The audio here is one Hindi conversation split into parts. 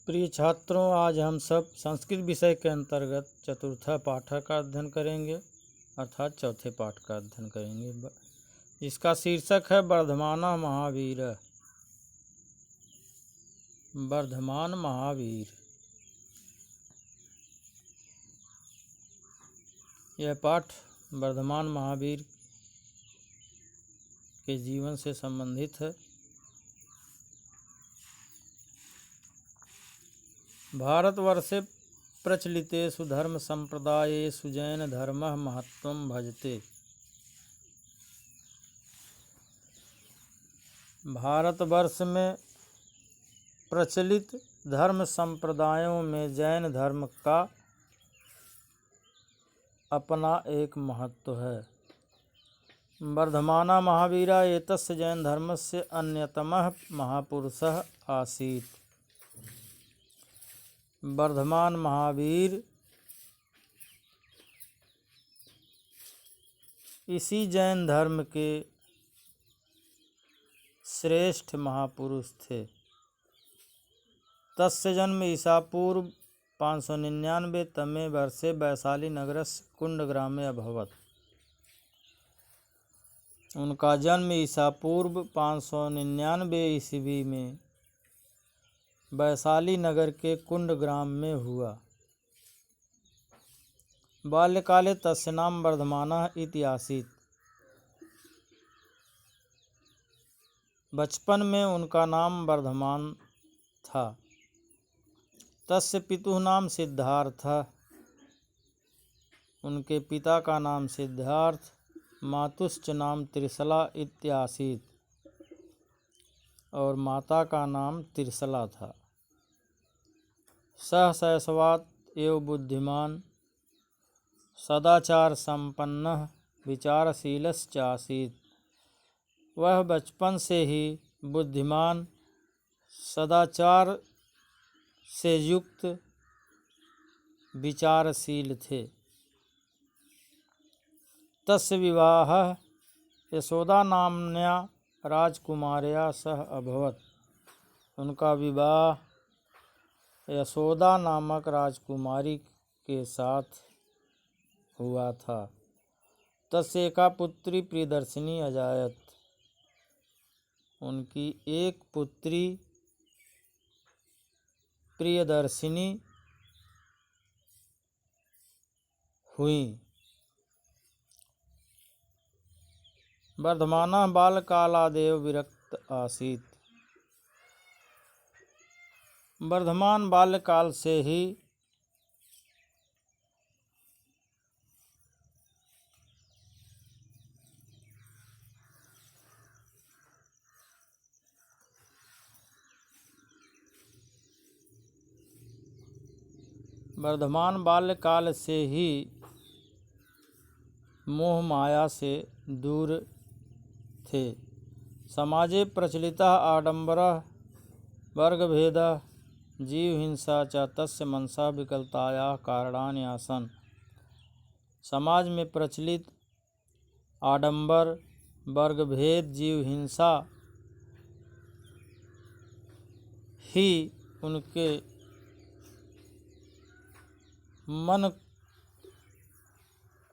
प्रिय छात्रों, आज हम सब संस्कृत विषय के अंतर्गत चतुर्थ पाठ का अध्ययन करेंगे, अर्थात चौथे पाठ का अध्ययन करेंगे, जिसका शीर्षक है वर्धमान महावीर। वर्धमान महावीर। यह पाठ वर्धमान महावीर के जीवन से संबंधित है। भारतवर्षे प्रचलितेषु धर्म संप्रदायेषु जैन धर्मः महत्त्वं भजते। भारतवर्ष में प्रचलित धर्म संप्रदायों में जैन धर्म का अपना एक महत्व है। वर्धमाना महावीरा एतस्य जैन धर्मस्य अन्यतमः महापुरुषः आसीत्। वर्धमान महावीर इसी जैन धर्म के श्रेष्ठ महापुरुष थे। तस्य जन्म ईसा पूर्व 599 तमे वर्षे वैशाली नगरस्य कुंडग्रामे अभवत्। उनका जन्म ईसा पूर्व 599 ईस्वी में वैशाली नगर के कुंड ग्राम में हुआ। बाल्यकाले तस्य नाम वर्धमानः इति आसीत्। बचपन में उनका नाम वर्धमान था। तस्य पितुः नाम सिद्धार्थः। उनके पिता का नाम सिद्धार्थ, मातुश्च नाम त्रिशला इत्यासीत् और माता का नाम त्रिशला था। सः शैशवात् एव बुद्धिमान् सदाचार संपन्नः विचारशीलश्च आसीत्। वह बचपन से ही बुद्धिमान, सदाचार से युक्त, विचारशील थे। तस्य विवाहः यशोदा नाम्न्या राजकुमार्या सह अभवत्। उनका विवाह यशोदा नामक राजकुमारी के साथ हुआ था। तस्य एका पुत्री प्रियदर्शिनी अजायत। उनकी एक पुत्री प्रियदर्शिनी हुई। वर्धमानः बालकालादेव विरक्त आसीत्। वर्धमान बाल्यकाल से ही मोह माया से दूर थे। समाजे प्रचलितः आडंबरः वर्गभेदः जीवहिंसा च तस्य मनसा विकलतायाः कारणानि आसन्। समाज में प्रचलित आडंबर, वर्गभेद, जीवहिंसा ही उनके मन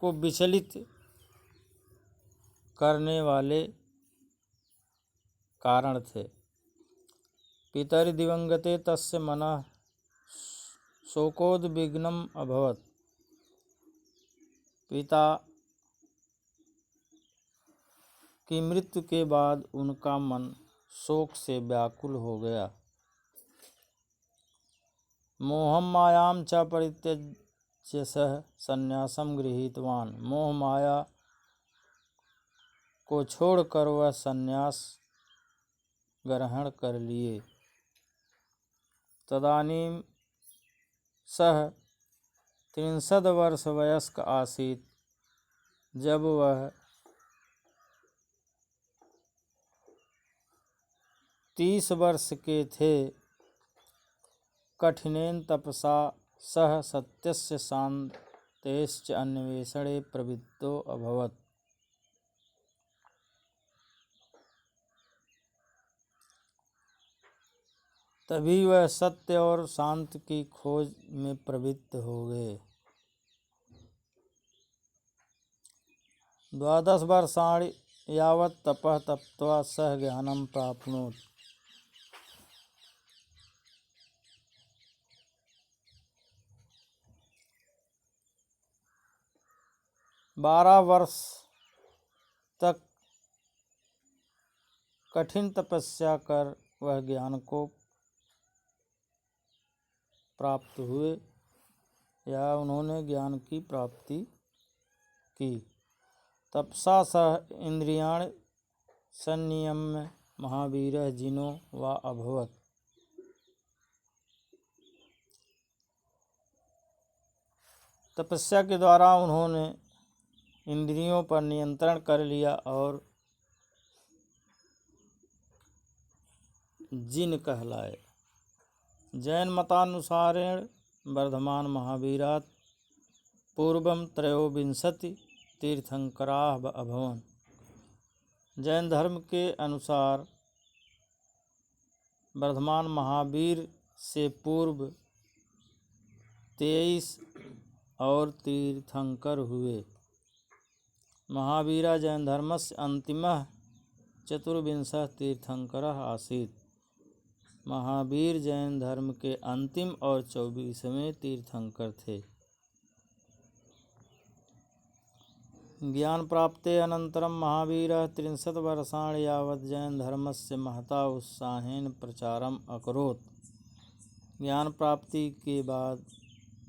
को विचलित करने वाले कारण थे। पितरि दिवंगते तस्य मनः शोकोद्विग्नम् अभवत्। पिता की मृत्यु के बाद उनका मन शोक से व्याकुल हो गया। मोहं मायां च परित्यज्य सः संन्यासं गृहीतवान्। मोह माया को छोड़कर वह संन्यास ग्रहण कर लिए। तदानीं सः 63 वर्ष वयस्क आसीत्। जब वह 30 वर्ष के थे। कठिनेन तपसा सह सत्यस्य शान्तेश्च अन्वेषणे प्रवृत्तो अभवत्। तभी वह सत्य और शांति की खोज में प्रवृत्त हो गए। 12 वर्षाणि यावत् तपः तप्त्वा सः ज्ञानं प्राप्नोत्। 12 वर्ष तक कठिन तपस्या कर वह ज्ञान को प्राप्त हुए या उन्होंने ज्ञान की प्राप्ति की। तपसा सह इंद्रियाणि संयम्य महावीरः जिनो वा अभवत्। तपस्या के द्वारा उन्होंने इंद्रियों पर नियंत्रण कर लिया और जिन कहलाए। जैन मतानुसारेण वर्धमान महावीरात् पूर्वं त्रयोविंशति तीर्थंकराः अभवन्। जैन धर्म के अनुसार वर्धमान महावीर से पूर्व 23 और तीर्थंकर हुए। महावीरा जैन धर्मस्य अंतिमः चतुर्विंशः तीर्थंकरः आसीत्। महावीर जैन धर्म के अंतिम और 24वें तीर्थंकर थे। ज्ञान प्राप्ते अनन्तरं महावीरः 63 वर्षाणि यावत् जैन धर्मस्य महता उत्साहेन प्रचारम् अकरोत्। ज्ञान प्राप्ति के बाद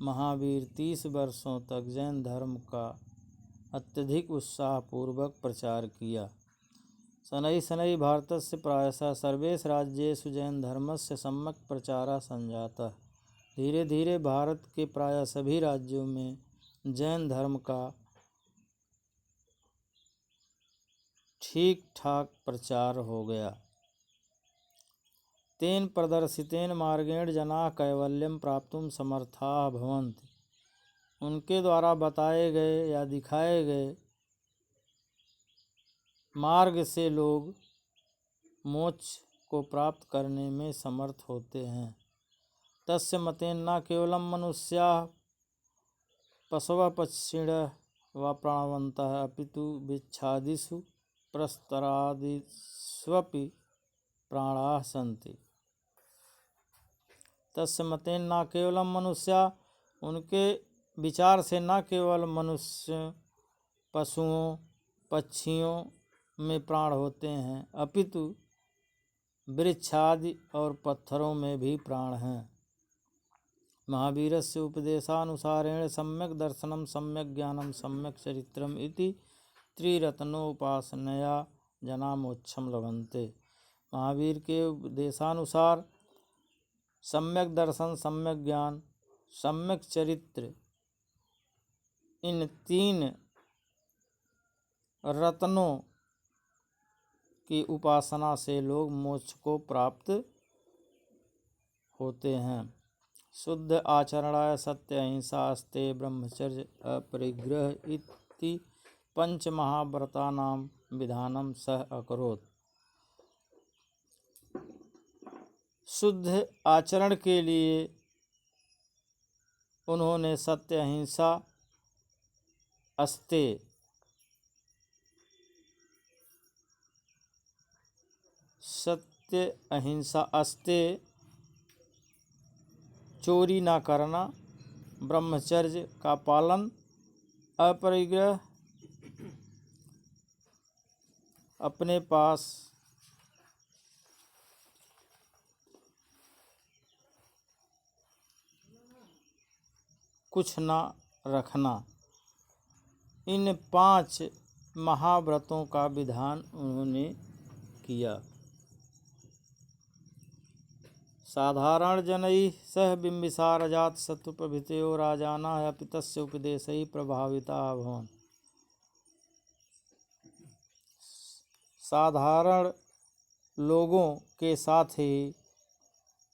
महावीर 30 वर्षों तक जैन धर्म का अत्यधिक उत्साहपूर्वक प्रचार किया। शनैः शनैः भारतस्य प्रायशः सर्वेषु राज्येषु जैन धर्मस्य सम्यक् प्रचारः सञ्जातः। धीरे धीरे भारत के प्राय सभी राज्यों में जैन धर्म का ठीक ठाक प्रचार हो गया। तेन प्रदर्शितेन मार्गेण जनाः कैवल्यं प्राप्तुं समर्थाः भवन्ति। उनके द्वारा बताए गए या दिखाए गए मार्ग से लोग मोक्ष को प्राप्त करने में समर्थ होते हैं। तस्य मतेन न केवलं मनुष्याः पशवः पक्षिणः वा प्राणवन्तः अपितु वृक्षादिषु प्रस्तरादिष्वपि प्राणाः सन्ति। तस्य मतेन न केवलं मनुष्याः, उनके विचार से न केवल मनुष्य पशुओं पक्षियों में प्राण होते हैं अपितु वृक्षादि और पत्थरों में भी प्राण हैं। महावीरस्य उपदेशानुसारेण सम्यक् दर्शनं सम्यक् ज्ञानं सम्यक् चरित्रम् इति त्रिरत्नोपासनया जना मोक्षं लभन्ते। महावीर के उपदेशानुसार सम्यक् दर्शन सम्यक् ज्ञान सम्यक् चरित्र इन 3 रत्नों की उपासना से लोग मोक्ष को प्राप्त होते हैं। शुद्ध आचरणाय सत्य अहिंसा अस्ते ब्रह्मचर्य अपरिग्रह इति 5 महाव्रतानां विधानं सः अकरोत्। शुद्ध आचरण के लिए उन्होंने सत्य अहिंसा अस्ते सत्य अहिंसा अस्ते चोरी ना करना, ब्रह्मचर्य का पालन, अपरिग्रह अपने पास कुछ ना रखना, इन 5 महाव्रतों का विधान उन्होंने किया। साधारण जनैः सह बिम्बिसार अजातशत्रु प्रभृतयो राजानः अपि तस्य उपदेशैः प्रभाविताः अभवन्। साधारण लोगों के साथ ही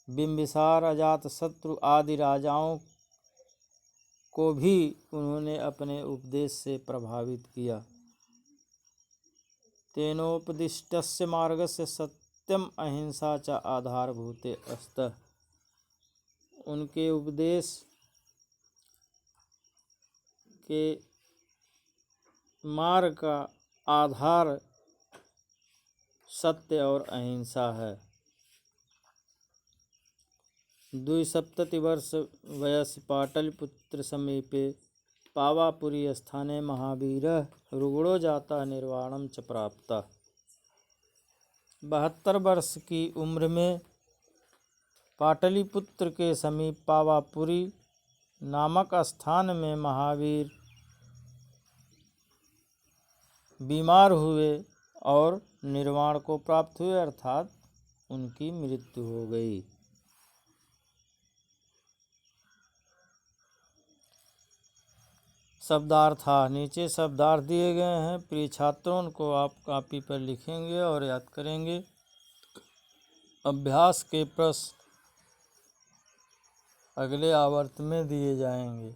बिम्बिसार अजातशत्रु आदि राजाओं को भी उन्होंने अपने उपदेश से प्रभावित किया। तेनोपदिष्टस्य मार्गस्य सत्यस्य सत्यम अहिंसा च आधारभूते अस्तः। उनके उपदेश के मार्ग का आधार सत्य और अहिंसा है। 2 वयसि पाटलिपुत्र समीपे पावापुरी स्थाने महावीरः रुग्णो जाता निर्वाणम च प्राप्ता। 72 वर्ष की उम्र में पाटलिपुत्र के समीप पावापुरी नामक स्थान में महावीर बीमार हुए और निर्वाण को प्राप्त हुए, अर्थात उनकी मृत्यु हो गई। शब्दार्थ नीचे शब्दार्थ दिए गए हैं। प्रिय छात्रों, उनको आप कॉपी पर लिखेंगे और याद करेंगे। अभ्यास के प्रश्न अगले आवर्त में दिए जाएंगे।